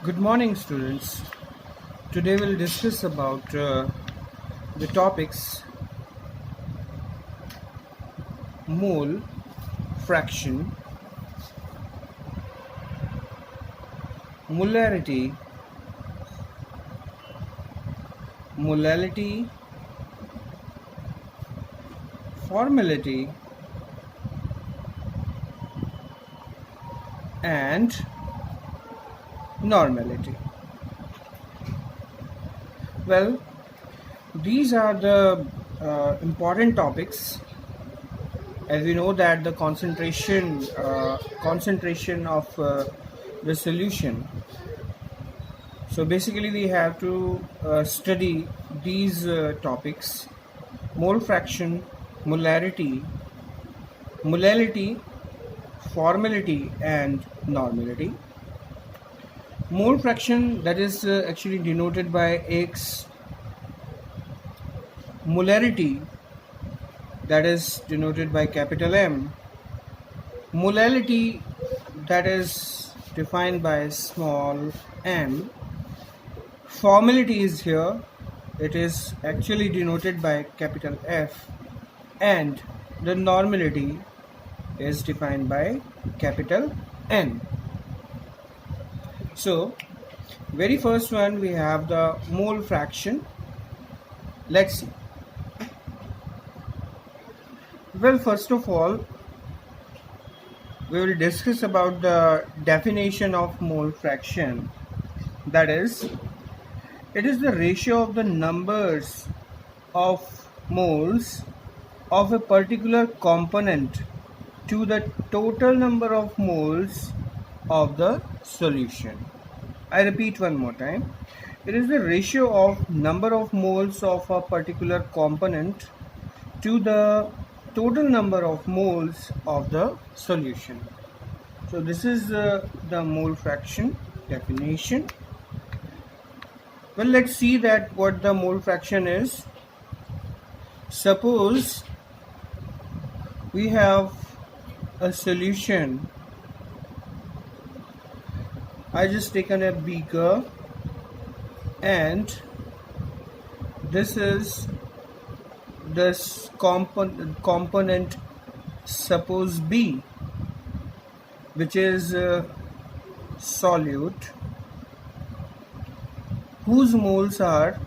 Good morning, students. Today we'll discuss about the topics mole, fraction, molarity, molality, formality, and normality. Well, these are the important topics. As we know that the concentration of the solution. So basically, we have to study these topics: mole fraction, molarity, molality, formality, and normality. Mole fraction, that is actually denoted by x. Molarity, that is denoted by capital M. Molality, that is defined by small m. Formality is here, it is actually denoted by capital F, and the normality is defined by capital N. So, very first one, we have the mole fraction. Let's see. Well, first of all, we will discuss about the definition of mole fraction. That is, it is the ratio of the numbers of moles of a particular component to the total number of moles of the solution. I repeat one more time. It is the ratio of number of moles of a particular component to the total number of moles of the solution. So this is the mole fraction definition. Well, let's see that what the mole fraction is. Suppose we have a solution. I just taken a beaker and this is this component suppose B, which is solute whose moles are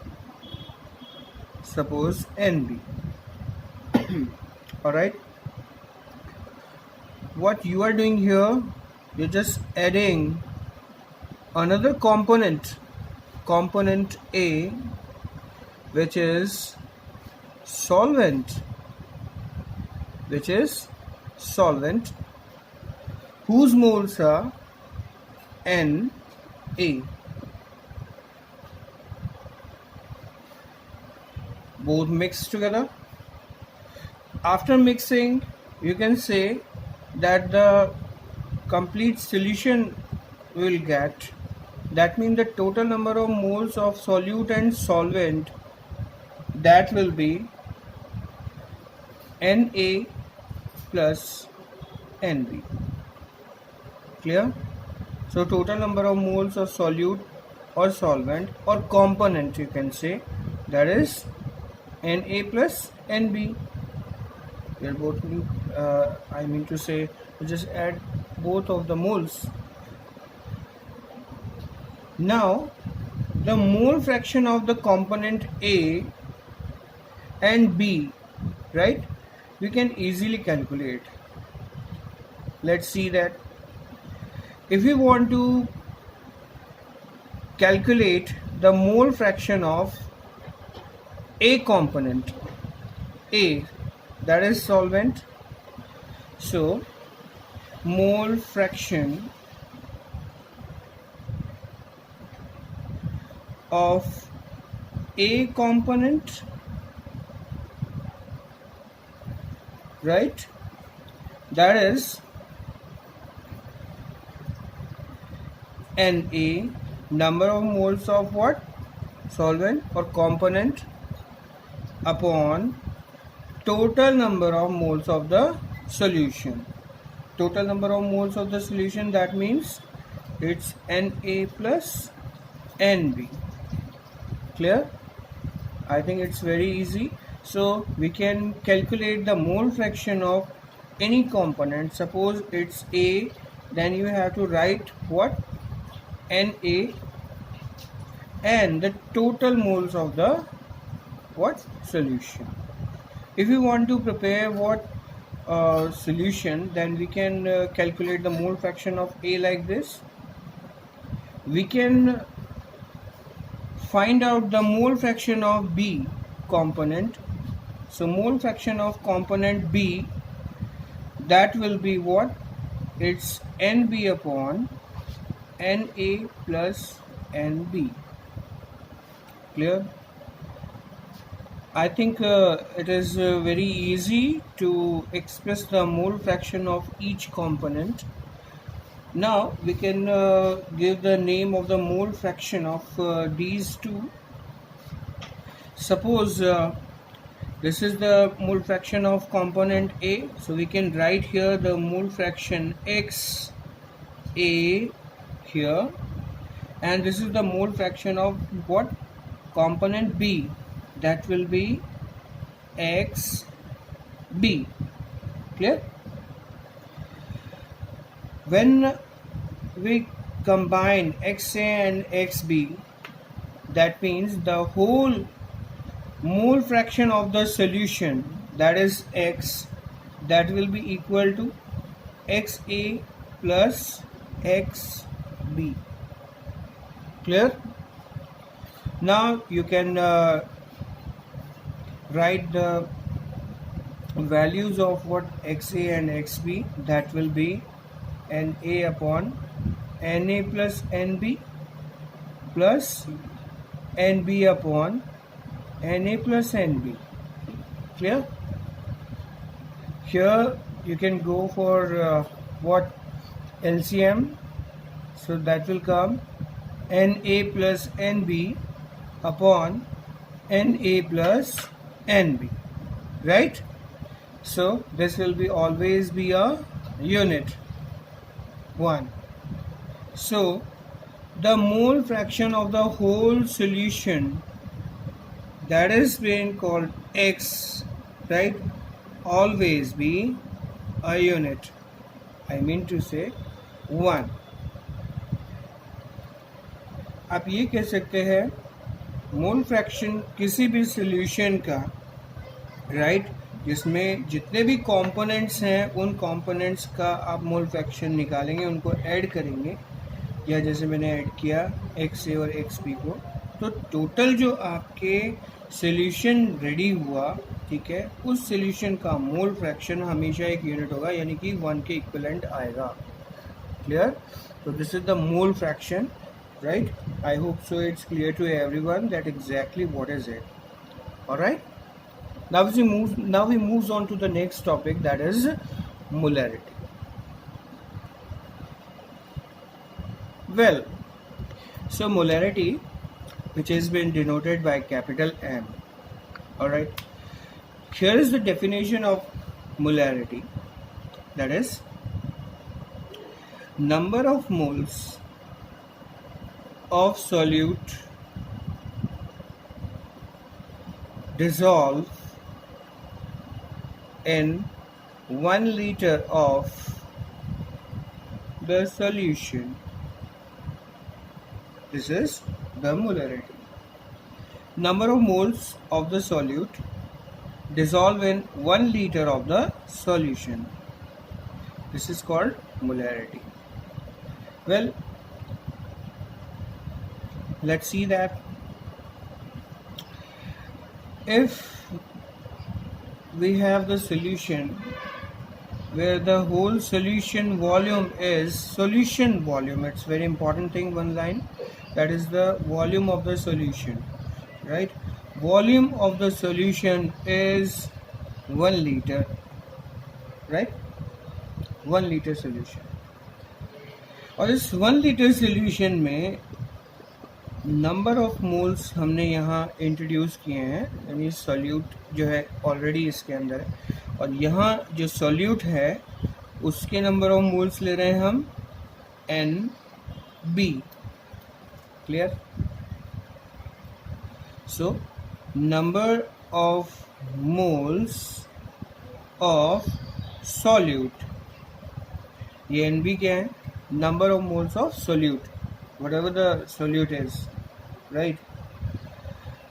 suppose NB. Alright, what you are doing here, you're just adding another component A, which is solvent, whose moles are Na. Both mixed together. After mixing, you can say that the complete solution will get. That means the total number of moles of solute and solvent, that will be Na plus Nb. Clear? So total number of moles of solute or solvent or component, you can say, that is Na plus Nb. We are both I mean to say, we just add both of the moles. Now the mole fraction of the component A and B, right, we can easily calculate. Let's see that. If we want to calculate the mole fraction of A component, A, that is solvent, so mole fraction of A component, right, that is Na, number of moles of what? Solvent or component, upon total number of moles of the solution. Total number of moles of the solution, that means it's Na plus Nb. Clear? I think it's very easy. So we can calculate the mole fraction of any component. Suppose it's A, then you have to write what? Na and the total moles of the what? Solution. If you want to prepare what solution, then we can calculate the mole fraction of A like this. We can find out the mole fraction of B component. So mole fraction of component B, that will be what? It's Nb upon Na plus Nb. Clear? I think it is very easy to express the mole fraction of each component. Now we can give the name of the mole fraction of these two. Suppose this is the mole fraction of component A, so we can write here the mole fraction X A here, and this is the mole fraction of what? Component B, that will be X B. Clear? When we combine XA and XB, that means the whole mole fraction of the solution, that is X, that will be equal to XA plus XB. Clear? Now you can write the values of what XA and XB, that will be Na upon Na plus Nb plus Nb upon Na plus Nb. Clear? Here you can go for what? LCM. So that will come Na plus Nb upon Na plus Nb. Right? So this will be always be a unit 1. So the mole fraction of the whole solution, that is being called X, right? Always be a unit. I mean to say 1. आप ये कह सकते हैं mole fraction किसी भी solution का, right, जिसमें जितने भी कंपोनेंट्स हैं उन कंपोनेंट्स का आप मोल फ्रैक्शन निकालेंगे, उनको ऐड करेंगे, या जैसे मैंने ऐड किया XA और XB को, तो टोटल जो आपके सॉल्यूशन रेडी हुआ, ठीक है, उस सॉल्यूशन का मोल फ्रैक्शन हमेशा एक यूनिट होगा, यानी कि 1 के इक्विवेलेंट आएगा. क्लियर? तो this is the mole fraction, right? I hope so it's clear to everyone that exactly what is it. All right, now we move on to the next topic, that is molarity. Well, so molarity, which has been denoted by capital M. All right, here is the definition of molarity, that is number of moles of solute dissolve in 1 liter of the solution. This is the molarity. Number of moles of the solute dissolve in 1 liter of the solution. This is called molarity. Well, let's see that if we have the solution where the whole solution volume is solution volume, it's very important thing, one line, that is the volume of the solution, right? Volume of the solution is 1 liter, right? 1 liter solution. और इस 1 liter solution में number of moles हमने यहाँ introduce किए हैं, यानी solute जो है ऑलरेडी इसके अंदर है, और यहाँ जो सॉल्यूट है उसके नंबर ऑफ मोल्स ले रहे हैं हम n, B. Clear? So number of moles of solute, ये NB क्या है? Number of moles of solute, whatever the solute is, right?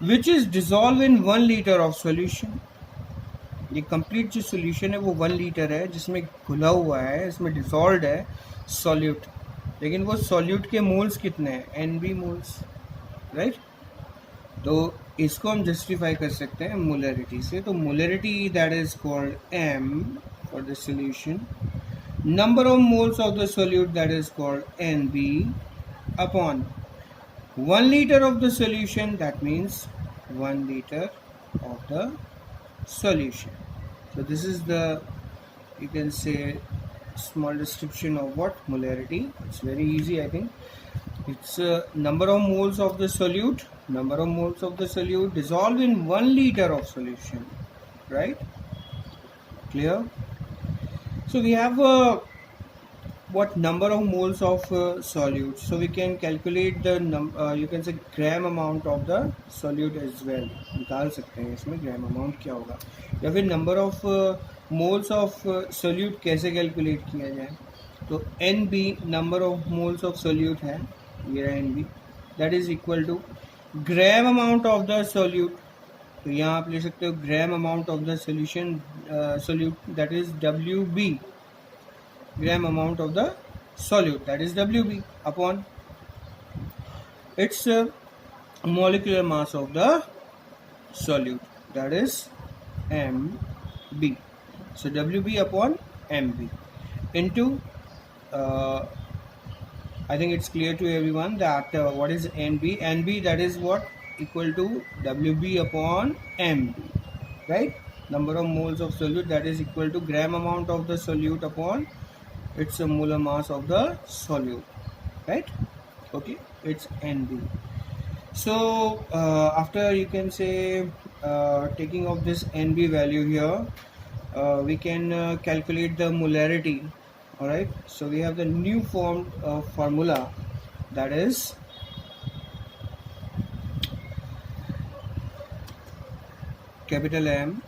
Which is dissolved in 1 liter of solution. ये कंप्लीट जो solution है वो 1 लीटर है, जिसमें घुला हुआ है, इसमें डिसॉल्व है सॉल्यूट, लेकिन वो सॉल्यूट के मोल्स कितने हैं? NB moles, right? तो इसको हम जस्टिफाई कर सकते हैं मोलरिटी से. तो molarity that is called M for the solution, number of moles of the solute that is called NB upon 1 liter of the solution, that means 1 liter of the solution. So this is the, you can say, small description of what molarity. It's very easy, I think. It's number of moles of the solute, number of moles of the solute dissolved in 1 liter of solution, right? Clear? So we have what number of moles of solute, so we can calculate the you can say gram amount of the solute as well. निकाल सकते हैं इसमें gram amount क्या होगा, या फिर number of moles of solute कैसे calculate किया जाए. तो NB number of moles of solute है, ये रहा NB, that is equal to gram amount of the solute. तो यहाँ आप ले सकते हो gram amount of the solution solute, that is WB, gram amount of the solute, that is WB, upon its molecular mass of the solute, that is MB. So WB upon MB into I think it's clear to everyone that what is NB? NB, that is what, equal to WB upon MB, right? Number of moles of solute, that is equal to gram amount of the solute upon its molar mass of the solute, right? Okay, it's NB. So after, you can say, taking of this NB value here, we can calculate the molarity. All right, so we have the new form formula, that is capital M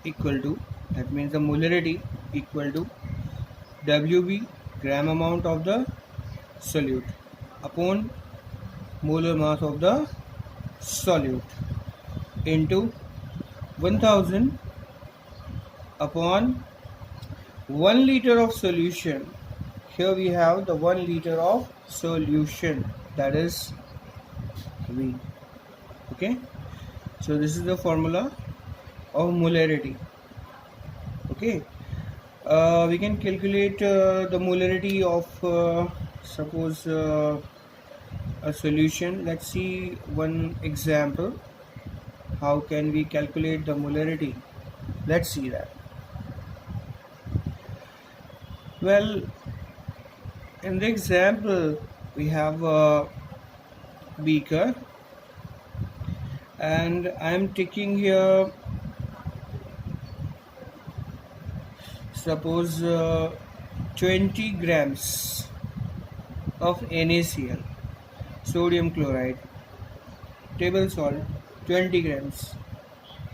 equal to, that means the molarity equal to WB, gram amount of the solute, upon molar mass of the solute, into 1000 upon 1 liter of solution. Here we have the 1 liter of solution, that is V. Okay, so this is the formula of molarity. Okay, we can calculate the molarity of suppose a solution. Let's see one example. How can we calculate the molarity? Let's see that. Well, in the example, we have a beaker, and I am taking here, suppose 20 grams of NaCl, sodium chloride, table salt, 20 grams.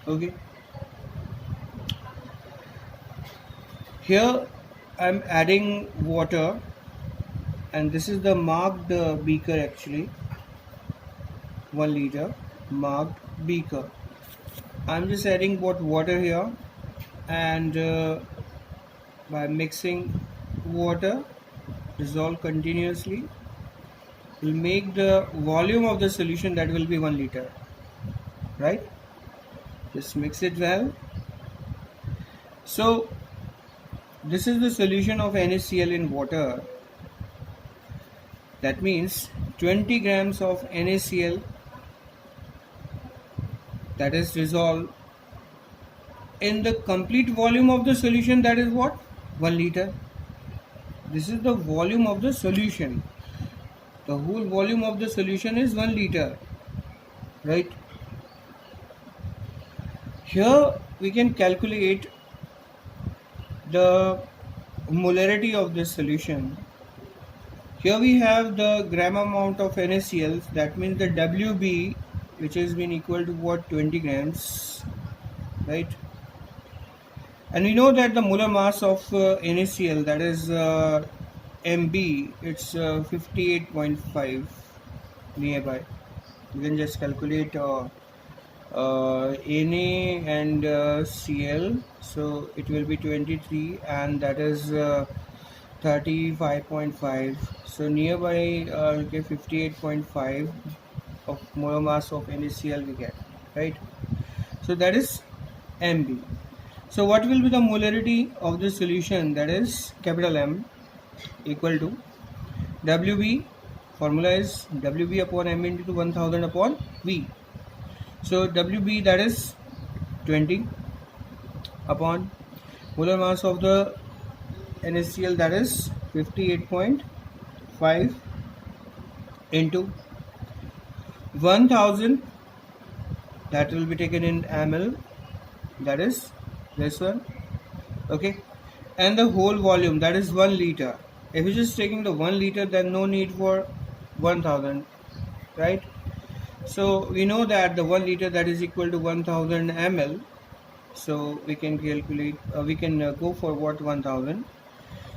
Okay, here I am adding water, and this is the marked beaker, actually 1 liter marked beaker. I am just adding water here, and by mixing water, dissolve continuously, will make the volume of the solution, that will be 1 liter, right? Just mix it well. So this is the solution of NaCl in water. That means 20 grams of NaCl, that is dissolved in the complete volume of the solution, that is what, 1 liter. This is the volume of the solution. The whole volume of the solution is 1 liter, right? Here we can calculate the molarity of this solution. Here we have the gram amount of NaCl, that means the Wb, which has been equal to what, 20 grams, right? And we know that the molar mass of NaCl, that is Mb, it's 58.5 nearby. You can just calculate Na and Cl, so it will be 23, and that is 35.5. So nearby, okay, 58.5 of molar mass of NaCl we get, right? So that is Mb. So what will be the molarity of the solution, that is capital M, equal to Wb, formula is Wb upon M into 1000 upon V. So Wb, that is 20 upon molar mass of the NaCl, that is 58.5 into 1000, that will be taken in ml, that is this one, okay, and the whole volume, that is 1 liter. If you're just taking the 1 liter, then no need for 1000, right? So we know that the 1 liter, that is equal to 1000 ml, so we can calculate, we can go for what, 1000.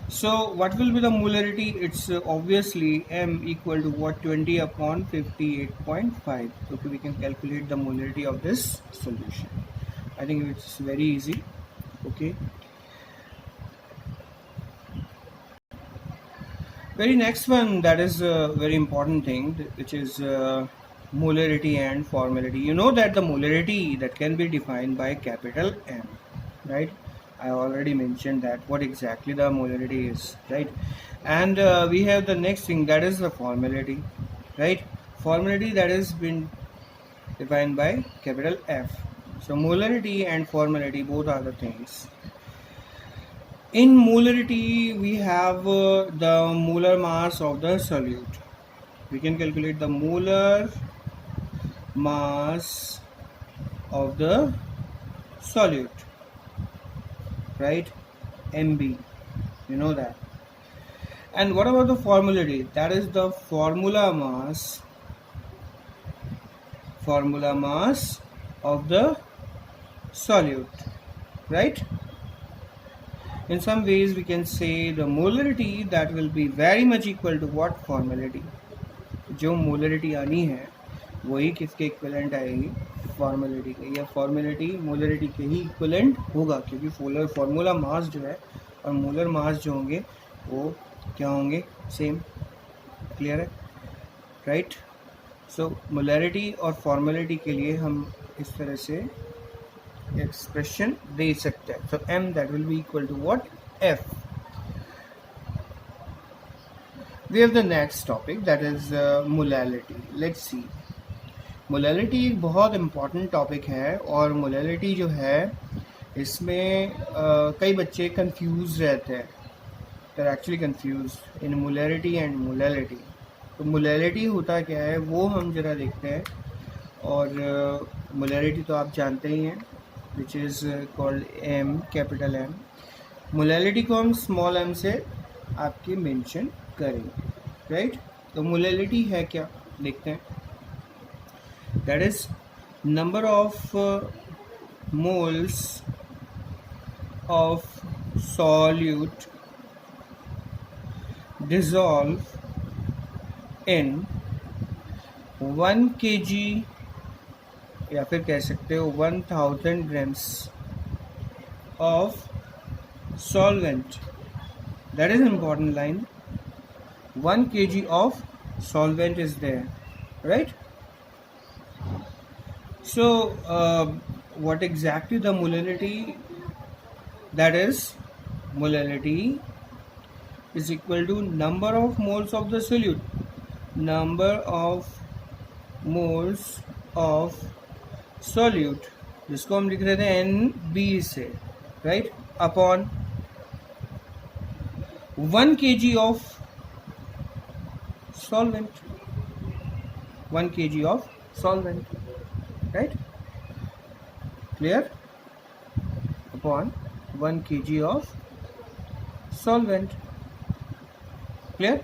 So what will be the molarity? It's obviously M equal to what, 20 upon 58.5. Okay, we can calculate the molarity of this solution. I think it's very easy. Okay. Very next one, that is a very important thing, which is molarity and formality. You know that the molarity, that can be defined by capital M, right? I already mentioned that what exactly the molarity is, right? And we have the next thing, that is the formality, right? Formality, that has been defined by capital F. So molarity and formality, both are the things. In molarity, we have the molar mass of the solute. We can calculate the molar mass of the solute, right? Mb, you know that. And what about the formality? That is the formula mass of the solute, right? In some ways we can say the molarity, that will be very much equal to what, formality. जो molarity आनी है वही किसके equivalent आएगी, formality के, या formality molarity के ही equivalent होगा, क्योंकि फॉर्मूला मास जो है और मोलर मास जो होंगे वो क्या होंगे, सेम. क्लियर है, राइट? सो मोलरिटी और फॉर्मेलिटी के लिए हम इस तरह से एक्सप्रेशन दे सकते हैं. सो m, that will be equal to what, f. We have the next topic, that is molality. Let's see. Molality एक बहुत इम्पॉर्टेंट टॉपिक है, और मोलैलिटी जो है इसमें कई बच्चे कंफ्यूज रहते हैं. They are actually confuse in molality and molality. तो मोलैलिटी होता क्या है वो हम जरा देखते हैं. और मोलैलिटी तो आप जानते ही हैं, which is called M, capital M. Molality को हम स्मॉल एम से आपके मेंशन करेंगे, राइट? तो मोलैलिटी है क्या, देखते हैं. That is number of moles of solute dissolve in 1 kg, या फिर कह सकते हो 1000 grams of solvent. That is an important line. 1 kg of solvent is there, right? So what exactly the molality? That is, molality is equal to number of moles of the solute, number of moles of solute, जिसको हम लिख रहे थे NB से, right, upon 1 kg of solvent, 1 kg of solvent, right? Clear? Upon 1 kg of solvent. Clear?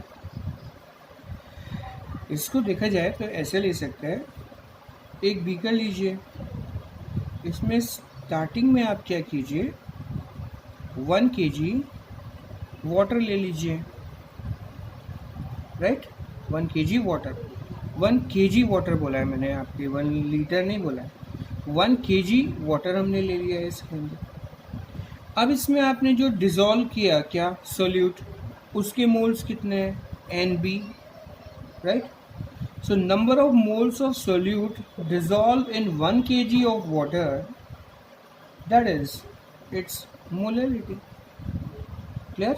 इसको देखा जाए तो ऐसे ले सकते हैं, एक बीकर लीजिए, इसमें स्टार्टिंग में आप क्या कीजिए, 1 kg वाटर ले लीजिए, right, 1 kg water, 1 kg water बोला है मैंने, आपके 1 लीटर नहीं बोला है, 1 kg वाटर हमने ले लिया है इसके अंदर। अब इसमें आपने जो डिज़ोल्व किया क्या सोल्यूट, उसके मोल्स कितने हैं, NB, right. So number of moles of solute dissolved in 1 kg of water, that is its molarity. Clear?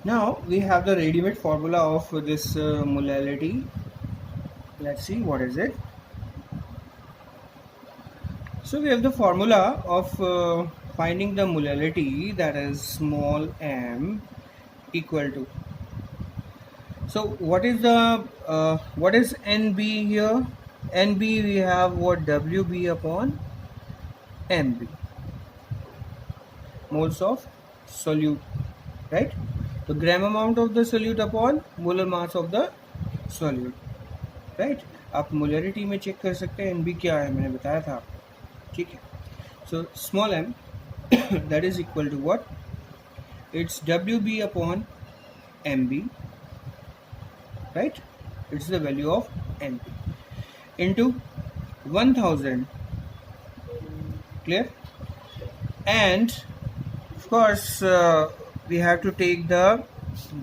Now we have the ready-made formula of this molarity. Let's see what is it. So we have the formula of finding the molarity, that is small m equal to. So what is the what is NB here? NB we have what, WB upon MB, moles of solute, right? So gram amount of the solute upon molar mass of the solute, right? आप molarity में check कर सकते हैं NB क्या है, मैंने बताया था आपको, ठीक है। So small m that is equal to what? It's WB upon MB, right? It's the value of NB into 1000, clear? And of course we have to take the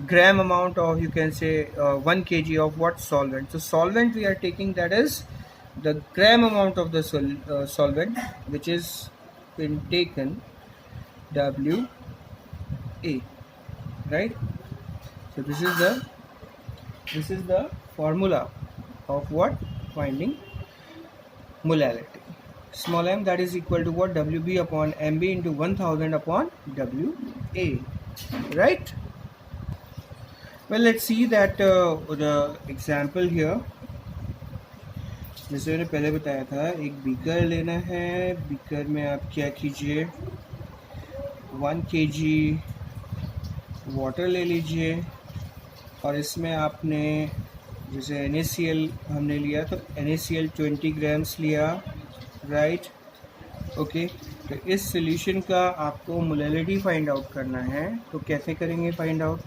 gram amount of, you can say 1 kg of what, solvent. So solvent we are taking, that is the gram amount of the solvent which is been taken, WA, right? So this is the formula of what, finding molarity. Small m that is equal to what, WB upon MB into 1000 upon WA, right? Well, let's see that the example here. जैसे मैंने पहले बताया था, एक beaker लेना है, beaker में आप क्या कीजिए, 1 kg वाटर ले लीजिए, और इसमें आपने जैसे NaCl हमने लिया तो NaCl 20 ग्राम्स लिया, राइट, ओके। तो इस सोल्यूशन का आपको मोलैलिटी फाइंड आउट करना है, तो कैसे करेंगे find out?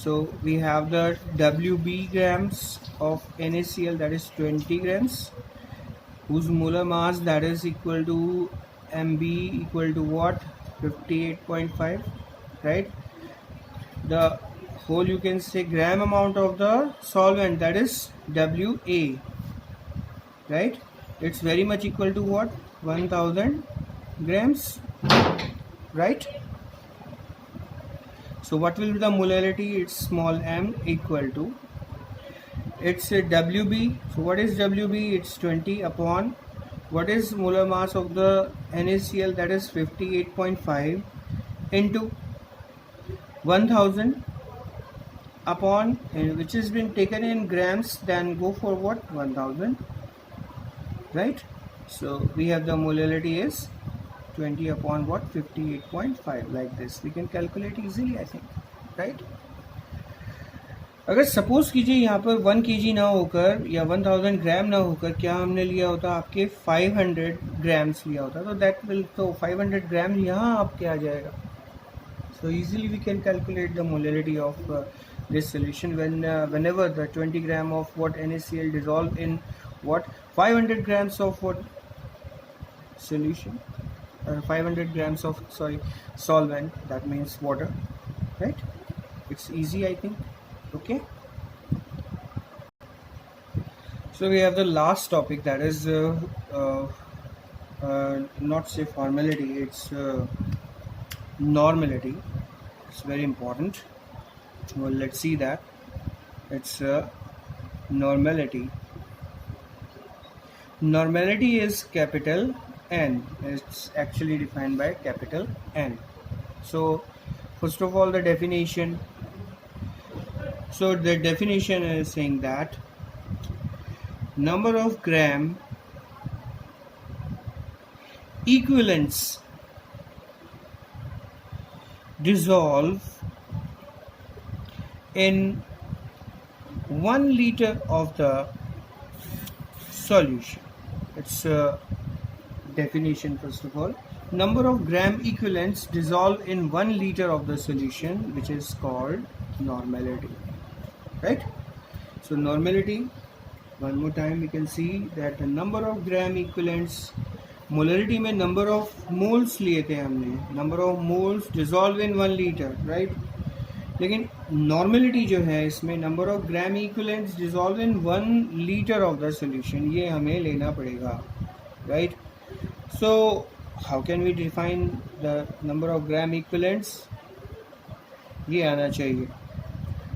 So we have the WB grams of NaCl, that is 20 grams, whose molar mass that is equal to MB equal to what, 58.5, right? The whole, you can say, gram amount of the solvent, that is WA, right? It's very much equal to what, 1000 grams, right? So what will be the molarity? It's small m equal to, it's a WB. So what is WB? It's 20 upon what is molar mass of the NaCl, that is 58.5 into 1000 upon which has been taken in grams, then go for what, 1000, right? So we have the molarity is 20 upon what, 58.5, like this we can calculate easily, I think, right? अगर suppose कीजिए यहाँ पर 1 kg ना होकर या 1000 ग्राम ना होकर क्या हमने लिया होता, आपके 500 ग्राम्स लिया होता, तो दैट विल, तो 500 ग्राम यहाँ आपके आ जाएगा. So easily we can calculate the molarity of this solution whenever the 20 gram of what NaCl dissolve in what 500 grams of what solution, 500 grams of solvent, that means water, right? It's easy, I think. Okay, so we have the last topic, that is not say formality, it's normality. It's very important. Well, let's see that. It's normality. Normality is capital N. It's actually defined by capital N. So first of all, the definition. So the definition is saying that number of gram equivalents dissolve in 1 liter of the solution. Its definition first of all. Number of gram equivalents dissolved in 1 liter of the solution, which is called normality. Right? So normality, one more time we can see that the number of gram equivalents, molarity में number of moles लिए थे हमने, number of moles dissolved in 1 liter, right? लेकिन normality जो है इसमें number of gram equivalents dissolve in 1 litre of the solution, ये हमें लेना पड़ेगा, right? So how can we define the number of gram equivalents? ये आना चाहिए।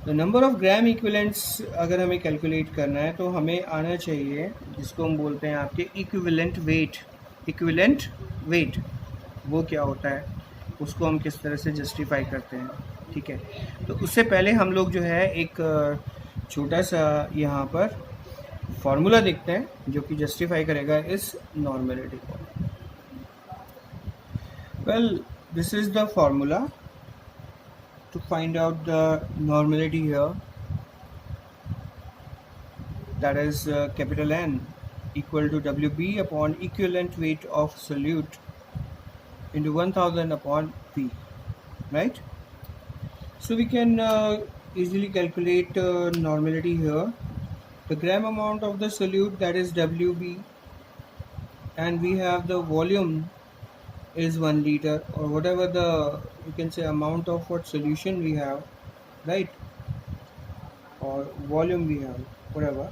The number of gram equivalents अगर हमें कैलकुलेट करना है तो हमें आना चाहिए जिसको हम बोलते हैं आपके इक्विवेलेंट वेट। इक्विवेलेंट वेट वो क्या होता है, उसको हम किस तरह से जस्टिफाई करते हैं, ठीक है? तो उससे पहले हम लोग जो है एक छोटा सा यहाँ पर फॉर्मूला देखते हैं जो कि जस्टिफाई करेगा इस नॉर्मेलिटी को। Well, this is the formula to find out the normality here, that is capital N equal to WB upon equivalent weight of solute into 1000 upon P, right? So we can easily calculate normality here. The gram amount of the solute, that is WB, and we have the volume is 1 liter, or whatever the, you can say, amount of what solution we have, right? Or volume we have, whatever.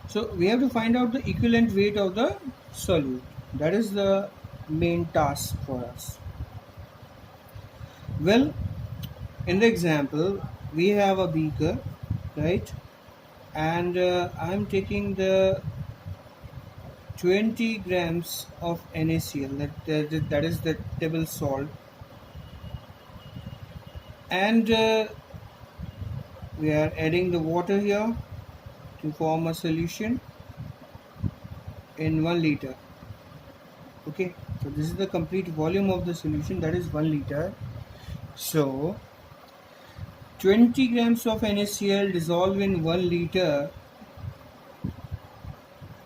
So we have to find out the equivalent weight of the solute. That is the main task for us. Well, in the example, we have a beaker, right? And I'm taking the 20 grams of NaCl, that is the table salt, and we are adding the water here to form a solution in 1 liter. Okay, so this is the complete volume of the solution, that is 1 liter. So 20 grams of NaCl dissolved in 1 liter.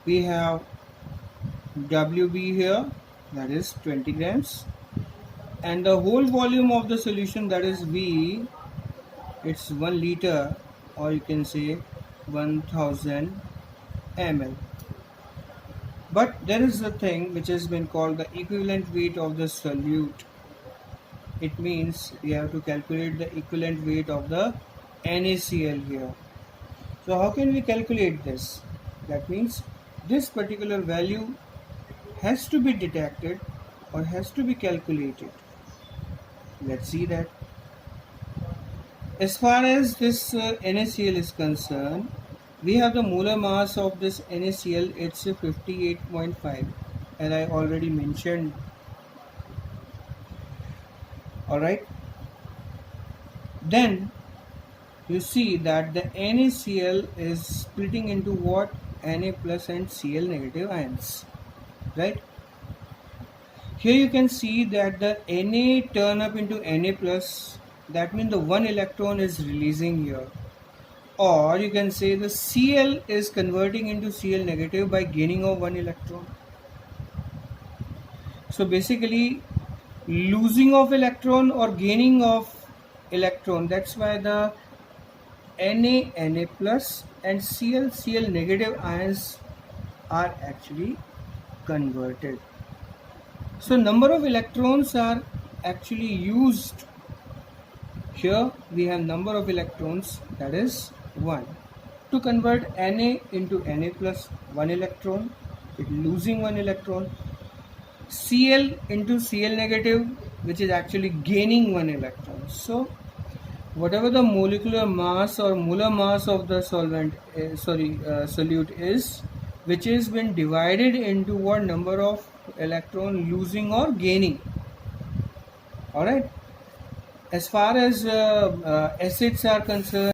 We have WB here, that is 20 grams, and the whole volume of the solution, that is V, it's 1 liter, or you can say 1000 ml. But there is a thing which has been called the equivalent weight of the solute. It means we have to calculate the equivalent weight of the NaCl here. So how can we calculate this? That means this particular value has to be detected or has to be calculated. Let's see that. As far as this NaCl is concerned, we have the molar mass of this NaCl, it's 58.5, as I already mentioned. Alright, then you see that the NaCl is splitting into what? Na plus and Cl negative ions, right? Here you can see that the Na turn up into Na plus, that means the 1 electron is releasing here, or you can say the Cl is converting into Cl negative by gaining of 1 electron. So basically losing of electron or gaining of electron, that's why the Na plus and Cl negative ions are actually converted. So number of electrons are actually used. Here we have number of electrons, that is 1. To convert Na into Na plus 1 electron, it losing 1 electron. Cl into Cl negative, which is actually gaining 1 electron. So whatever the molecular mass or molar mass of the solvent, solute is, which is been divided into what number of electron losing or gaining. Alright. As far as acids are concerned,